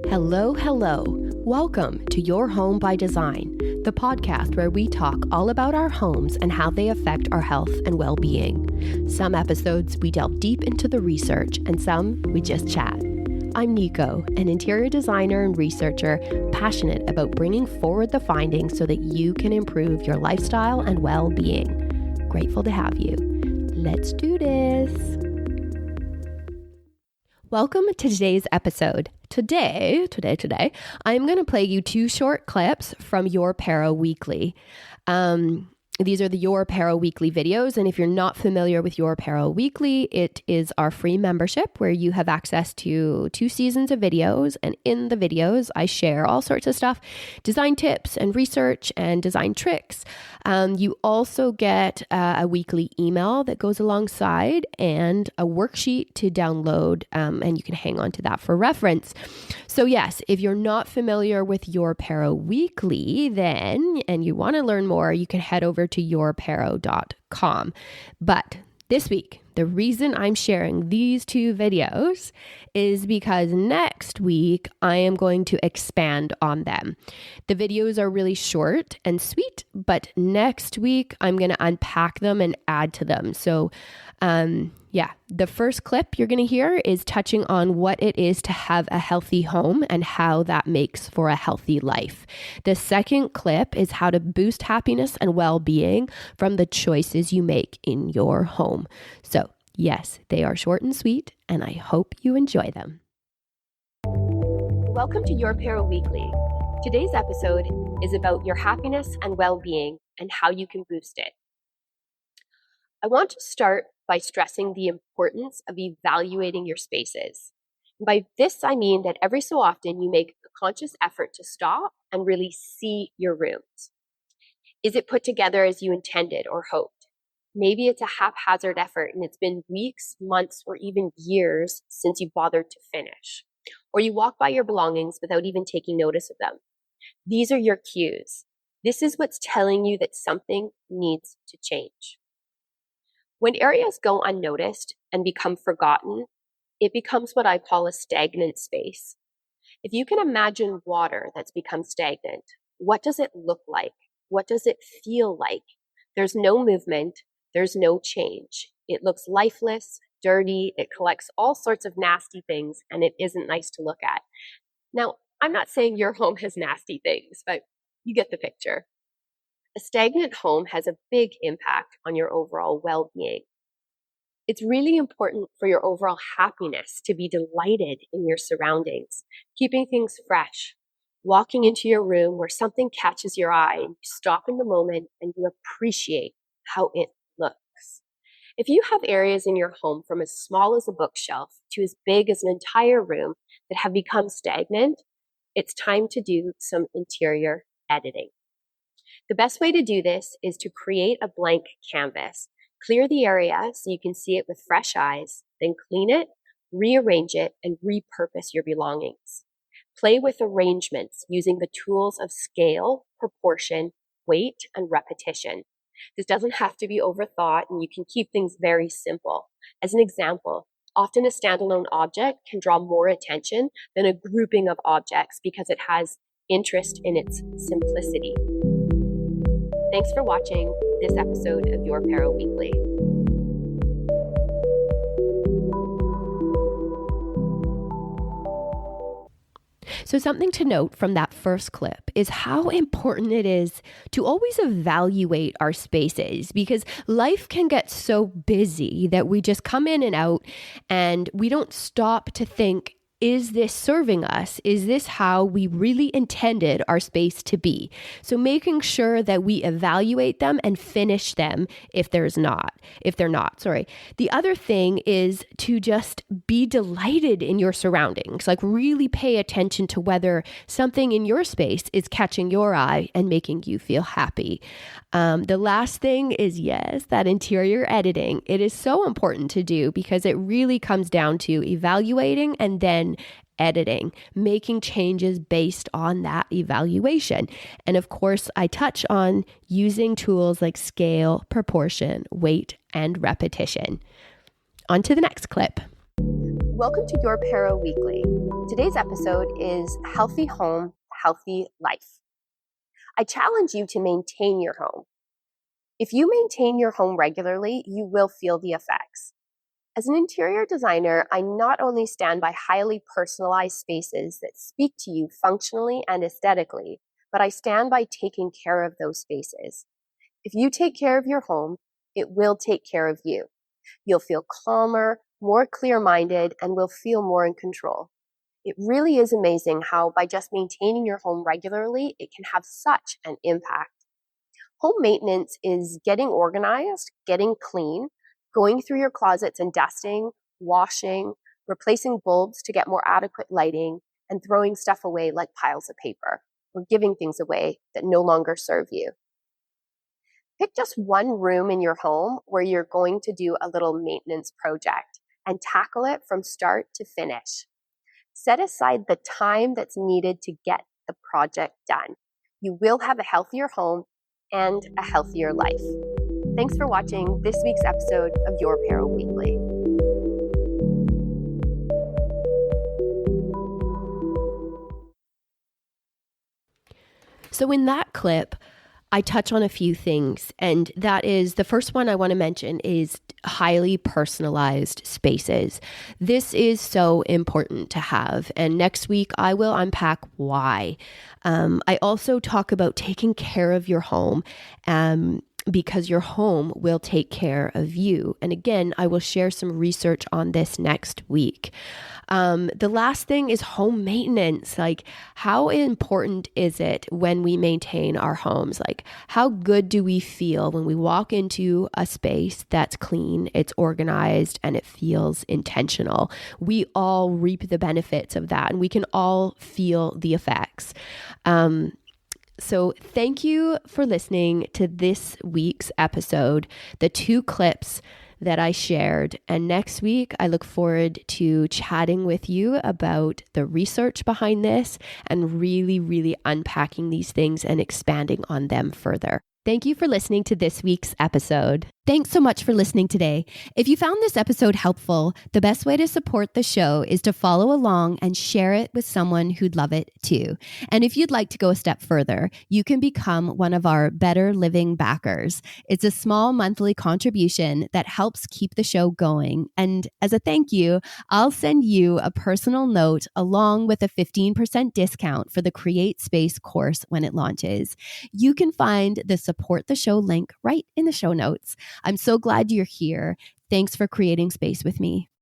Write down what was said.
Hello, hello. Welcome to Your Home by Design, the podcast where we talk all about our homes and how they affect our health and well-being. Some episodes we delve deep into the research and some we just chat. I'm Nico, an interior designer and researcher passionate about bringing forward the findings so that you can improve your lifestyle and well-being. Grateful to have you. Let's do this. Welcome to today's episode. Today, I'm going to play you two short clips from Your Pero Weekly. These are the Your Pero Weekly videos, and if you're not familiar with Your Pero Weekly, it is our free membership where you have access to 2 seasons of videos, and in the videos, I share all sorts of stuff, design tips and research and design tricks. You also get a weekly email that goes alongside and a worksheet to download, and you can hang on to that for reference. So yes, if you're not familiar with Your Pero Weekly, then, and you want to learn more, you can head over to yourpero.com. But this week, the reason I'm sharing these 2 videos is because next week I am going to expand on them. The videos are really short and sweet, but next week I'm going to unpack them and add to them. So the first clip you're going to hear is touching on what it is to have a healthy home and how that makes for a healthy life. The second clip is how to boost happiness and well-being from the choices you make in your home. So yes, they are short and sweet, and I hope you enjoy them. Welcome to Your Pero Weekly. Today's episode is about your happiness and well-being and how you can boost it. I want to start by stressing the importance of evaluating your spaces. By this, I mean that every so often you make a conscious effort to stop and really see your rooms. Is it put together as you intended or hoped? Maybe it's a haphazard effort and it's been weeks, months, or even years since you bothered to finish. Or you walk by your belongings without even taking notice of them. These are your cues. This is what's telling you that something needs to change. When areas go unnoticed and become forgotten, it becomes what I call a stagnant space. If you can imagine water that's become stagnant, what does it look like? What does it feel like? There's no movement. There's no change. It looks lifeless, dirty. It collects all sorts of nasty things, and it isn't nice to look at. Now, I'm not saying your home has nasty things, but you get the picture. A stagnant home has a big impact on your overall well-being. It's really important for your overall happiness to be delighted in your surroundings, keeping things fresh, walking into your room where something catches your eye and you stop in the moment and you appreciate how it looks. If you have areas in your home from as small as a bookshelf to as big as an entire room that have become stagnant, it's time to do some interior editing. The best way to do this is to create a blank canvas. Clear the area so you can see it with fresh eyes, then clean it, rearrange it, and repurpose your belongings. Play with arrangements using the tools of scale, proportion, weight, and repetition. This doesn't have to be overthought, and you can keep things very simple. As an example, often a standalone object can draw more attention than a grouping of objects because it has interest in its simplicity. Thanks for watching this episode of Your Pero Weekly. So something to note from that first clip is how important it is to always evaluate our spaces, because life can get so busy that we just come in and out and we don't stop to think, is this serving us? Is this how we really intended our space to be? So making sure that we evaluate them and finish them if they're not. The other thing is to just be delighted in your surroundings, like really pay attention to whether something in your space is catching your eye and making you feel happy. The last thing is, yes, that interior editing. It is so important to do because it really comes down to evaluating and then editing, making changes based on that evaluation. And of course, I touch on using tools like scale, proportion, weight, and repetition. On to the next clip. Welcome to Your Pero Weekly. Today's episode is Healthy Home, Healthy Life. I challenge you to maintain your home. If you maintain your home regularly, you will feel the effects. As an interior designer, I not only stand by highly personalized spaces that speak to you functionally and aesthetically, but I stand by taking care of those spaces. If you take care of your home, it will take care of you. You'll feel calmer, more clear-minded, and will feel more in control. It really is amazing how by just maintaining your home regularly, it can have such an impact. Home maintenance is getting organized, getting clean, going through your closets and dusting, washing, replacing bulbs to get more adequate lighting, and throwing stuff away like piles of paper, or giving things away that no longer serve you. Pick just one room in your home where you're going to do a little maintenance project and tackle it from start to finish. Set aside the time that's needed to get the project done. You will have a healthier home and a healthier life. Thanks for watching this week's episode of Your Apparel Weekly. So in that clip, I touch on a few things, and that is the first one I want to mention is highly personalized spaces. This is so important to have, and next week I will unpack why. I also talk about taking care of your home, because your home will take care of you. And again, I will share some research on this next week. The last thing is home maintenance. Like, how important is it when we maintain our homes? Like, how good do we feel when we walk into a space that's clean, it's organized, and it feels intentional? We all reap the benefits of that, and we can all feel the effects. So thank you for listening to this week's episode, the 2 clips that I shared. And next week, I look forward to chatting with you about the research behind this and really, really unpacking these things and expanding on them further. Thank you for listening to this week's episode. Thanks so much for listening today. If you found this episode helpful, the best way to support the show is to follow along and share it with someone who'd love it too. And if you'd like to go a step further, you can become one of our Better Living backers. It's a small monthly contribution that helps keep the show going. And as a thank you, I'll send you a personal note along with a 15% discount for the Create Space course when it launches. You can find the support the show link right in the show notes. I'm so glad you're here. Thanks for creating space with me.